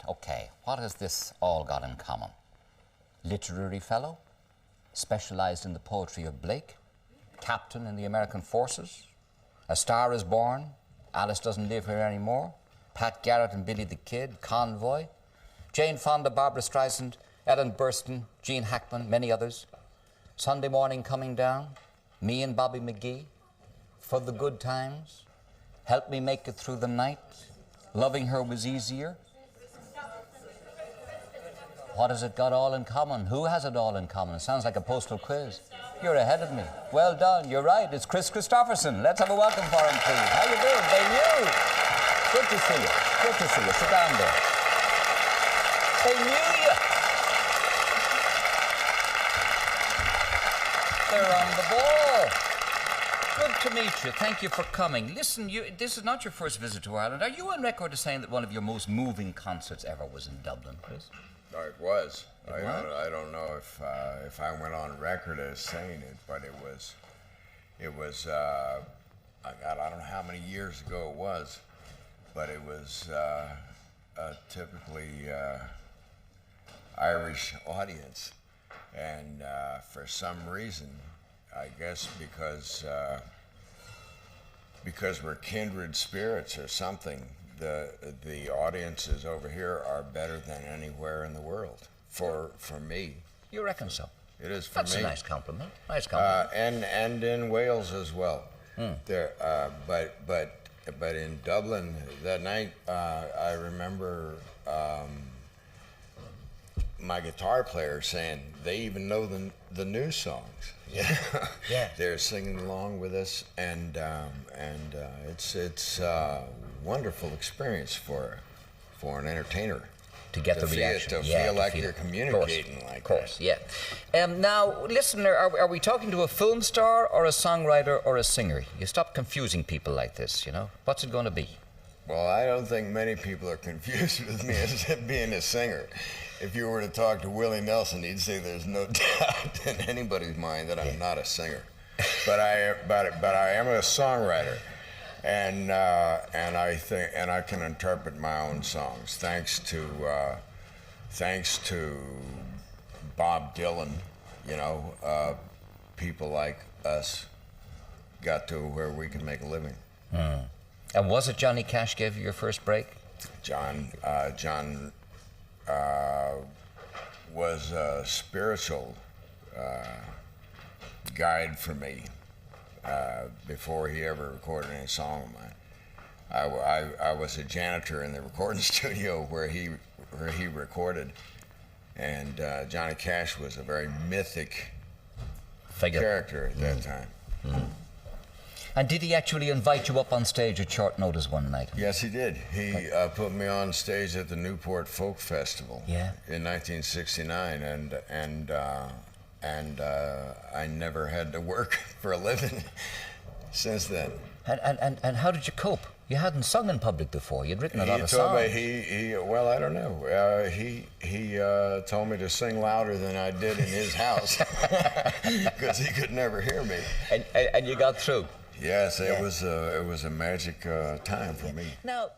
Okay, what has this all got in common? Literary fellow, specialised in the poetry of Blake, captain in the American forces, A Star is Born, Alice Doesn't Live Here Anymore, Pat Garrett and Billy the Kid, Convoy, Jane Fonda, Barbra Streisand, Ellen Burstyn, Gene Hackman, many others. Sunday Morning Coming Down, me and Bobby McGee, For the Good Times, Help Me Make It Through the Night, Loving Her Was Easier. What has it got all in common? Who has it all in common? It sounds like a postal quiz. You're ahead of me. Well done, you're right. It's Kris Kristofferson. Let's have a welcome for him, please. How you doing? They knew. Good to see you. Good to see you. Sit down there. They knew you. They're on the ball. Good to meet you. Thank you for coming. Listen, this is not your first visit to Ireland. Are you on record as saying that one of your most moving concerts ever was in Dublin, Kris? No, it was. I don't know if I went on record as saying it, but it was. I don't know how many years ago it was, but it was a typically Irish audience, and for some reason, I guess because we're kindred spirits or something, the audiences over here are better than anywhere in the world. For me. You reckon so? It is for That's me. That's a nice compliment. Nice compliment. And in Wales as well. There, but in Dublin that night, I remember my guitar player saying they even know the new songs. Yeah. They're singing along with us, and it's a wonderful experience for an entertainer. To get the reaction. To feel like you're communicating like that. Of course, yeah. Now, listen, are we talking to a film star or a songwriter or a singer? You stop confusing people like this, you know? What's it going to be? Well, I don't think many people are confused with me as being a singer. If you were to talk to Willie Nelson, he'd say there's no doubt in anybody's mind that I'm not a singer. But I am a songwriter. And I can interpret my own songs thanks to Bob Dylan. You know, people like us got to where we can make a living. And was it Johnny Cash gave you your first break? John was a spiritual guide for me. Before he ever recorded any song of mine, I was a janitor in the recording studio where he recorded, and Johnny Cash was a very mythic character at that time. And did he actually invite you up on stage at short notice one night? Yes, he did. He put me on stage at the Newport Folk Festival in 1969, and I never had to work for a living since then. And how did you cope? You hadn't sung in public before. You'd written a lot of songs. Well, I don't know. He told me to sing louder than I did in his house because he could never hear me. And you got through. Yes, it was a magic time for me. Now.